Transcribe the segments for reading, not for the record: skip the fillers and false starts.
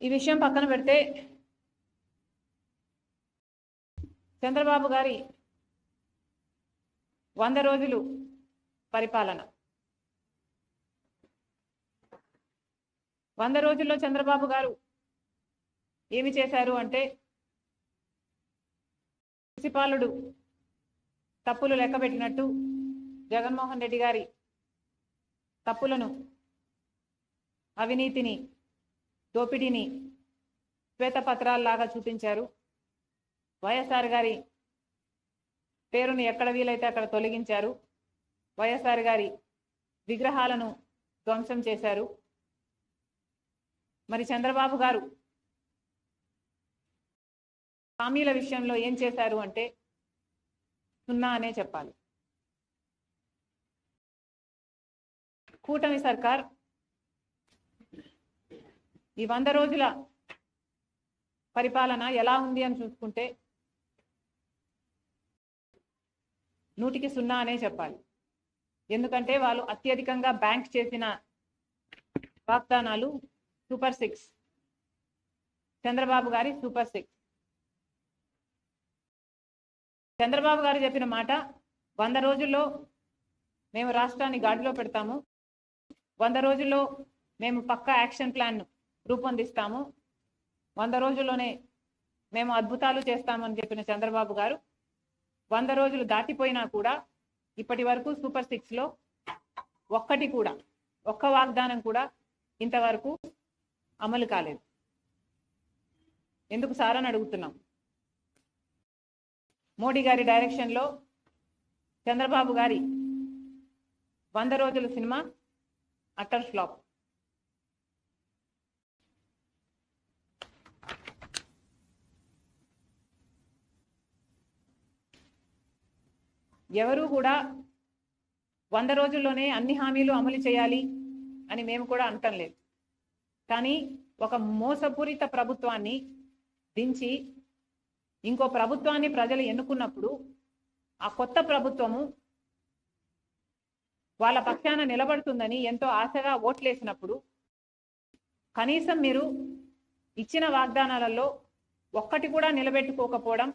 ఈ విషయం పక్కన పెడితే చంద్రబాబు గారి 100 రోజులు పరిపాలన 100 రోజుల్లో చంద్రబాబు గారు ఏమి చేశారు అంటే మున్సిపాలుడు తప్పులు లెక్కబెట్టినట్టు జగన్మోహన్ రెడ్డి గారి తప్పులను అవినీతిని దోపిడీని శ్వేతపత్రాల్లాగా చూపించారు. వైఎస్ఆర్ గారి పేరును ఎక్కడ వీలైతే అక్కడ తొలగించారు. వైఎస్ఆర్ గారి విగ్రహాలను ధ్వంసం చేశారు. మరి చంద్రబాబు గారు హామీల విషయంలో ఏం చేశారు అంటే సున్నా అనే చెప్పాలి. కూటమి సర్కార్ ఈ 100 రోజుల పరిపాలన ఎలా ఉంది అని చూసుకుంటే 100కి 0 అనే చెప్పాలి. ఎందుకంటే వాళ్ళు అత్యధికంగా బ్యాంక్ చేసిన వాగ్దానాలు సూపర్ 6, చంద్రబాబు గారి సూపర్ 6. చంద్రబాబు గారు చెప్పిన మాట 100 రోజుల్లో మేము రాష్ట్రాన్ని గాడిలో పెడతాము, 100 రోజుల్లో మేము పక్కా యాక్షన్ ప్లాన్ రూపొందిస్తాము, 100 రోజుల్లోనే మేము అద్భుతాలు చేస్తామని చెప్పిన చంద్రబాబు గారు 100 రోజులు దాటిపోయినా కూడా ఇప్పటి వరకు సూపర్ 6లో ఒక్క వాగ్దానం కూడా ఇంతవరకు అమలు కాలేదు. ఎందుకు సార్ అని అడుగుతున్నాం. మోడీ గారి డైరెక్షన్లో చంద్రబాబు గారి 100 రోజుల సినిమా అటర్ ఫ్లాప్. ఎవరు కూడా 100 రోజుల్లోనే అన్ని హామీలు అమలు చేయాలి అని మేము కూడా అనటం లేదు. కానీ ఒక మోసపూరిత ప్రభుత్వాన్ని దించి ఇంకో ప్రభుత్వాన్ని ప్రజలు ఎన్నుకున్నప్పుడు ఆ కొత్త ప్రభుత్వము వాళ్ళ పక్షాన నిలబడుతుందని ఎంతో ఆశగా ఓట్లేసినప్పుడు కనీసం మీరు ఇచ్చిన వాగ్దానాలలో ఒక్కటి కూడా నిలబెట్టుకోకపోవడం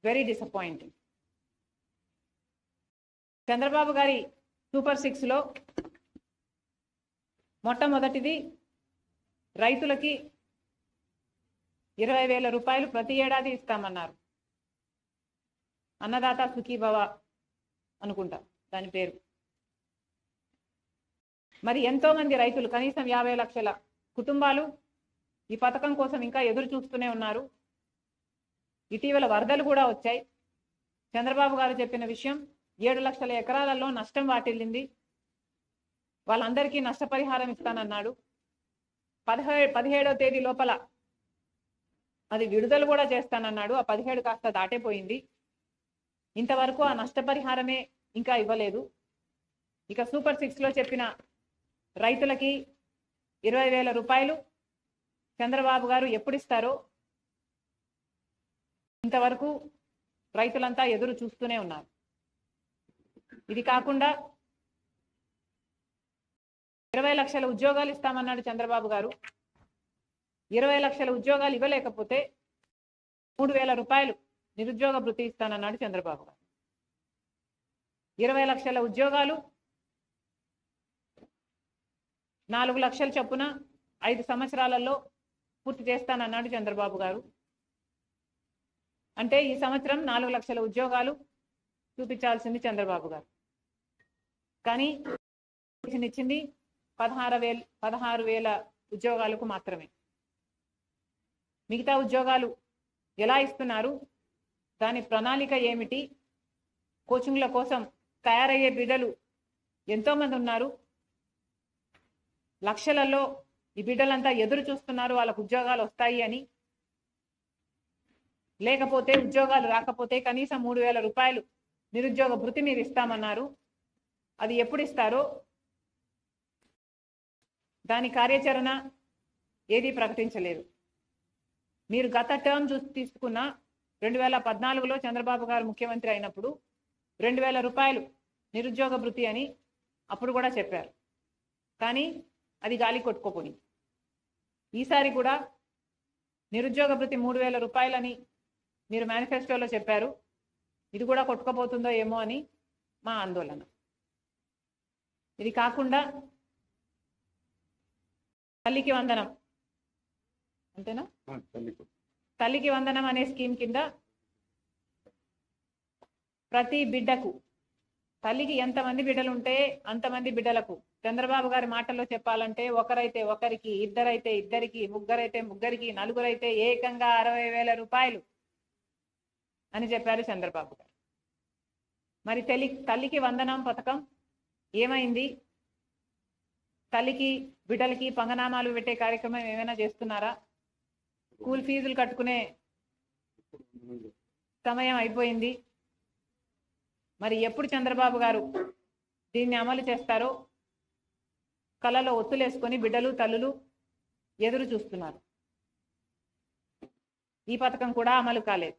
వెరీ డిసప్పాయింటింగ్. చంద్రబాబు గారి సూపర్ 6లో మొట్టమొదటిది రైతులకి 20,000 రూపాయలు ప్రతి ఏడాది ఇస్తామన్నారు. అన్నదాత సుఖీభవ అనుకుంటా దాని పేరు. మరి ఎంతో మంది రైతులు కనీసం 50 లక్షల కుటుంబాలు ఈ పథకం కోసం ఇంకా ఎదురు చూస్తూనే ఉన్నారు. ఇటీవల వరదలు కూడా వచ్చాయి. చంద్రబాబు గారు చెప్పిన విషయం 7 లక్షల ఎకరాలలో నష్టం వాటిల్లింది, వాళ్ళందరికీ నష్టపరిహారం ఇస్తానన్నాడు. 17వ తేదీ లోపల అది విడుదల కూడా చేస్తానన్నాడు. ఆ 17 కాస్త దాటిపోయింది. ఇంతవరకు ఆ నష్టపరిహారమే ఇంకా ఇవ్వలేదు. ఇక సూపర్ 6లో చెప్పిన రైతులకి 20,000 రూపాయలు చంద్రబాబు గారు ఎప్పుడు ఇస్తారో ఇంతవరకు రైతులంతా ఎదురు చూస్తూనే ఉన్నారు. ఇది కాకుండా 20 లక్షల ఉద్యోగాలు ఇస్తామన్నాడు చంద్రబాబు గారు. 20 లక్షల ఉద్యోగాలు ఇవ్వలేకపోతే 3,000 రూపాయలు నిరుద్యోగ భృతి ఇస్తానన్నాడు చంద్రబాబు గారు. 20 లక్షల ఉద్యోగాలు 4 లక్షల చొప్పున 5 సంవత్సరాలలో పూర్తి చేస్తానన్నాడు చంద్రబాబు గారు. అంటే ఈ సంవత్సరం 4 లక్షల ఉద్యోగాలు చూపించాల్సింది చంద్రబాబు గారు. కానీ ఇచ్చింది 16,000 ఉద్యోగాలకు మాత్రమే. మిగతా ఉద్యోగాలు ఎలా ఇస్తున్నారు, దాని ప్రణాళిక ఏమిటి, కోచింగ్ల కోసం తయారయ్యే బిడ్డలు ఎంతోమంది ఉన్నారు. లక్షలలో ఈ బిడ్డలంతా ఎదురు చూస్తున్నారు వాళ్ళకు ఉద్యోగాలు వస్తాయి అని. లేకపోతే ఉద్యోగాలు రాకపోతే కనీసం 3,000 రూపాయలు నిరుద్యోగ భృతి మీరు ఇస్తామన్నారు. అది ఎప్పుడు ఇస్తారో దాని కార్యాచరణ ఏది ప్రకటించలేదు. మీరు గత టర్మ్ తీసుకున్న 2014లో చంద్రబాబు గారు ముఖ్యమంత్రి అయినప్పుడు 2,000 రూపాయలు నిరుద్యోగ భృతి అని అప్పుడు కూడా చెప్పారు. కానీ అది గాలి కొట్టుకోపోయింది. ఈసారి కూడా నిరుద్యోగ భృతి 3,000 రూపాయలని మీరు మేనిఫెస్టోలో చెప్పారు. ఇది కూడా కొట్టుకుపోతుందో ఏమో అని మా ఆందోళన. ఇది కాకుండా తల్లికి వందనం అంతేనా, తల్లికి వందనం అనే స్కీమ్ కింద ప్రతి బిడ్డకు, తల్లికి ఎంతమంది బిడ్డలు ఉంటే అంతమంది బిడ్డలకు, చంద్రబాబు గారి మాటల్లో చెప్పాలంటే ఒకరైతే ఒకరికి, ఇద్దరైతే ఇద్దరికి, ముగ్గురైతే ముగ్గురికి, నలుగురైతే ఏకంగా 60,000 రూపాయలు అని చెప్పారు చంద్రబాబు గారు. మరి తల్లికి వందనం పథకం ఏమైంది? తల్లికి బిడ్డలకి పంగనామాలు పెట్టే కార్యక్రమం ఏమైనా చేస్తున్నారా? స్కూల్ ఫీజులు కట్టుకునే సమయం అయిపోయింది. మరి ఎప్పుడు చంద్రబాబు గారు దీన్ని అమలు చేస్తారో కళ్ళలో ఒత్తులేసుకొని బిడ్డలు తల్లులు ఎదురు చూస్తున్నారు. ఈ పథకం కూడా అమలు కాలేదు.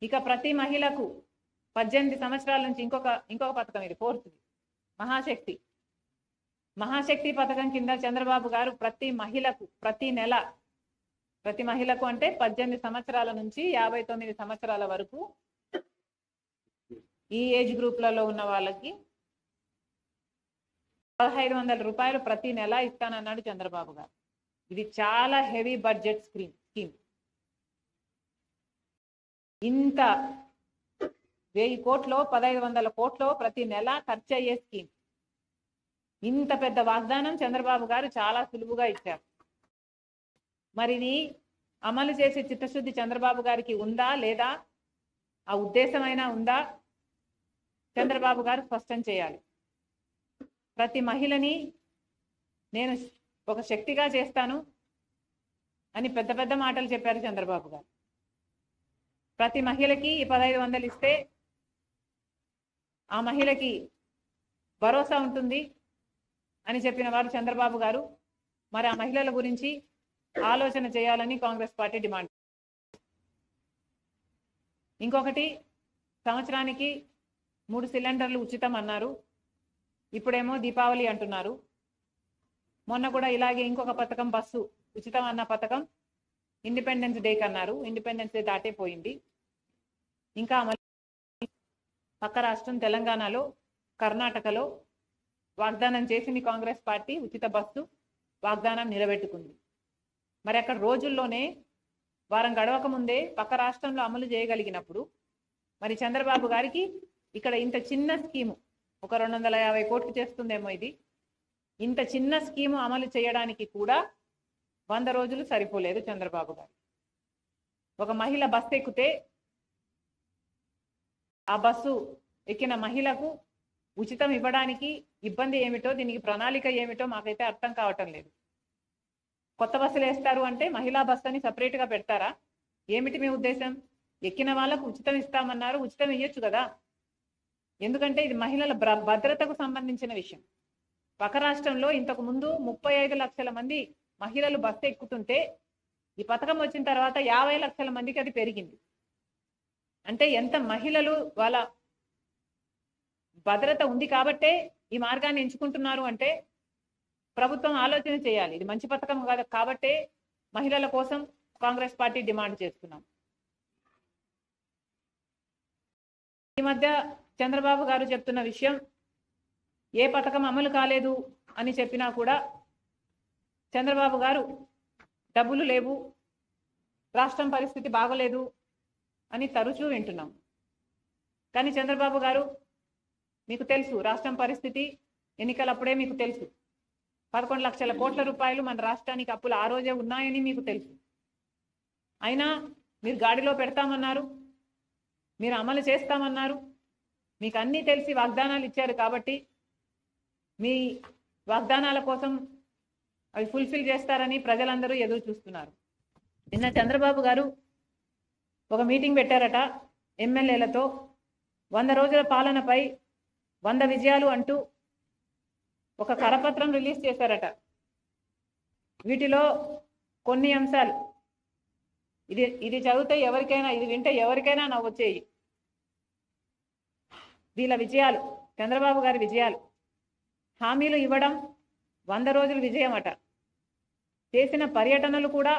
ఇక ప్రతి మహిళకు 18 సంవత్సరాల నుంచి ఇంకొక పథకం, ఇది 4th మహాశక్తి పథకం కింద చంద్రబాబు గారు ప్రతి మహిళకు ప్రతి నెల, ప్రతి మహిళకు అంటే 18 సంవత్సరాల నుంచి 59 సంవత్సరాల వరకు ఈ ఏజ్ గ్రూప్లలో ఉన్న వాళ్ళకి 1,500 రూపాయలు ప్రతి నెల ఇస్తానన్నాడు చంద్రబాబు గారు. ఇది చాలా హెవీ బడ్జెట్ స్కీమ్. ఇంత 1000 కోట్లో 1,500 కోట్లో ప్రతి నెల ఖర్చు అయ్యే స్కీమ్. ఇంత పెద్ద వాగ్దానం చంద్రబాబు గారు చాలా సులువుగా ఇచ్చారు. మరి ఇది అమలు చేసే చిత్తశుద్ధి చంద్రబాబు గారికి ఉందా లేదా, ఆ ఉద్దేశమైనా ఉందా? చంద్రబాబు గారు స్పష్టం చేయాలి. ప్రతి మహిళని నేను ఒక శక్తిగా చేస్తాను అని పెద్ద పెద్ద మాటలు చెప్పారు చంద్రబాబు గారు. ప్రతి మహిళకి 1,500 ఇస్తే ఆ మహిళకి భరోసా ఉంటుంది అని చెప్పిన వారు చంద్రబాబు గారు. మరి ఆ మహిళల గురించి ఆలోచన చేయాలని కాంగ్రెస్ పార్టీ డిమాండ్. ఇంకొకటి, సంవత్సరానికి 3 సిలిండర్లు ఉచితం అన్నారు. ఇప్పుడేమో దీపావళి అంటున్నారు. మొన్న కూడా ఇలాగే ఇంకొక పథకం, బస్సు ఉచితం అన్న పథకం ఇండిపెండెన్స్ డేకి అన్నారు. ఇండిపెండెన్స్ డే దాటే పోయింది. ఇంకా పక్క రాష్ట్రం తెలంగాణలో, కర్ణాటకలో వాగ్దానం చేసింది కాంగ్రెస్ పార్టీ, ఉచిత బస్సు వాగ్దానం నిలబెట్టుకుంది. మరి అక్కడ రోజుల్లోనే వారం గడవక ముందే పక్క రాష్ట్రంలో అమలు చేయగలిగినప్పుడు మరి చంద్రబాబు గారికి ఇక్కడ ఇంత చిన్న స్కీము, ఒక 250 కోట్లు చేస్తుందేమో ఇది, ఇంత చిన్న స్కీము అమలు చేయడానికి కూడా 100 రోజులు సరిపోలేదు చంద్రబాబు గారు. ఒక మహిళ బస్సు ఎక్కితే ఆ బస్సు ఎక్కిన మహిళకు ఉచితం ఇవ్వడానికి ఇబ్బంది ఏమిటో, దీనికి ప్రణాళిక ఏమిటో మాకైతే అర్థం కావటం లేదు. కొత్త బస్సులు వేస్తారు అంటే మహిళా బస్సు అని సపరేట్గా పెడతారా? ఏమిటి మీ ఉద్దేశం? ఎక్కిన వాళ్ళకు ఉచితం ఇస్తామన్నారు, ఉచితం ఇవ్వచ్చు కదా. ఎందుకంటే ఇది మహిళల భద్రతకు సంబంధించిన విషయం. పక్క రాష్ట్రంలో ఇంతకు ముందు 35 లక్షల మంది మహిళలు బస్సు ఎక్కుతుంటే ఈ పథకం వచ్చిన తర్వాత 50 లక్షల మందికి అది పెరిగింది. అంటే ఎంత మహిళలు వాళ్ళ భద్రత ఉంది కాబట్టే ఈ మార్గాన్ని ఎంచుకుంటున్నారు అంటే ప్రభుత్వం ఆలోచన చేయాలి. ఇది మంచి పథకం కాదు కాబట్టే మహిళల కోసం కాంగ్రెస్ పార్టీ డిమాండ్ చేస్తున్నాం. ఈ మధ్య చంద్రబాబు గారు చెప్తున్న విషయం, ఏ పథకం అమలు కాలేదు అని చెప్పినా కూడా చంద్రబాబు గారు డబ్బులు లేవు, రాష్ట్రం పరిస్థితి బాగోలేదు అని తరచూ వింటున్నాం. కానీ చంద్రబాబు గారు, మీకు తెలుసు రాష్ట్రం పరిస్థితి, ఎన్నికలప్పుడే మీకు తెలుసు 11 లక్షల కోట్ల రూపాయలు మన రాష్ట్రానికి అప్పులు ఆ రోజే ఉన్నాయని మీకు తెలుసు. అయినా మీరు గాడిలో పెడతామన్నారు, మీరు అమలు చేస్తామన్నారు, మీకు అన్నీ తెలిసి వాగ్దానాలు ఇచ్చారు కాబట్టి మీ వాగ్దానాల కోసం అవి ఫుల్ఫిల్ చేస్తారని ప్రజలందరూ ఎదురు చూస్తున్నారు. నిన్న చంద్రబాబు గారు ఒక మీటింగ్ పెట్టారట ఎమ్మెల్యేలతో. 100 రోజుల పాలనపై 100 విజయాలు అంటూ ఒక కరపత్రం రిలీజ్ చేశారట. వీటిలో కొన్ని అంశాలు, ఇది చదివితే ఎవరికైనా, ఇది వింటే ఎవరికైనా నవ్వొచ్చేయి. వీళ్ళ విజయాలు, చంద్రబాబు గారి విజయాలు. హామీలు ఇవ్వడం 100 రోజుల విజయం అట. చేసిన పర్యటనలు కూడా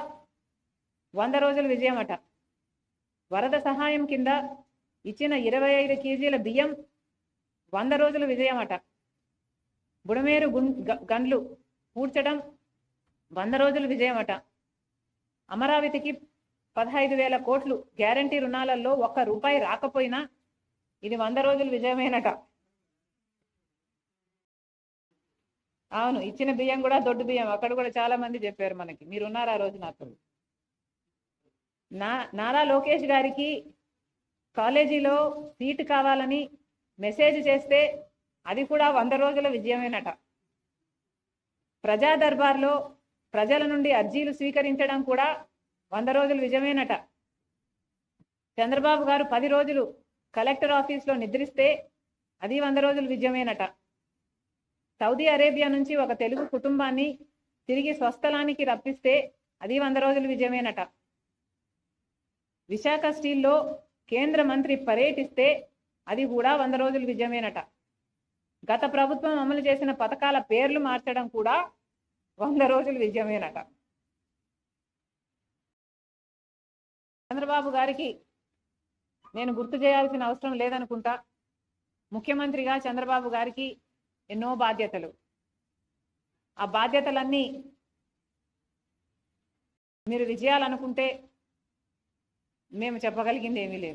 100 రోజుల విజయమట. వరద సహాయం కింద ఇచ్చిన 25 కేజీల బియ్యం 100 రోజుల విజయమట. బుడమేరు గండ్లు పూడ్చడం 100 రోజుల విజయమట. అమరావతికి 15,000 కోట్లు గ్యారంటీ రుణాలలో ₹1 రాకపోయినా ఇది 100 రోజుల విజయమేనట. అవును, ఇచ్చిన బియ్యం కూడా దొడ్డు బియ్యం. అక్కడ కూడా చాలా మంది చెప్పారు మనకి. మీరున్నారు ఆ రోజు నాతో. నారా లోకేష్ గారికి కాలేజీలో సీటు కావాలని మెసేజ్ చేస్తే అది కూడా 100 రోజుల విజయమేనట. ప్రజా దర్బార్లో ప్రజల నుండి అర్జీలు స్వీకరించడం కూడా 100 రోజుల విజయమేనట. చంద్రబాబు గారు 10 రోజులు కలెక్టర్ ఆఫీస్లో నిద్రిస్తే అది 100 రోజుల విజయమేనట. సౌదీ అరేబియా నుంచి ఒక తెలుగు కుటుంబాన్ని తిరిగి స్వస్థలానికి రప్పిస్తే అది 100 రోజుల విజయమేనట. విశాఖ స్టీల్లో కేంద్ర మంత్రి పర్యటిస్తే అది కూడా 100 రోజుల విజయమేనట. గత ప్రభుత్వం అమలు చేసిన పథకాల పేర్లు మార్చడం కూడా 100 రోజుల విజయమేనట. చంద్రబాబు గారికి నేను గుర్తు చేయాల్సిన అవసరం లేదనుకుంటా. ముఖ్యమంత్రిగా చంద్రబాబు గారికి ఎన్నో బాధ్యతలు. ఆ బాధ్యతలన్నీ మీరు విజయాలనుకుంటే మేము చెప్పగలిగింది ఏమీ లేదు.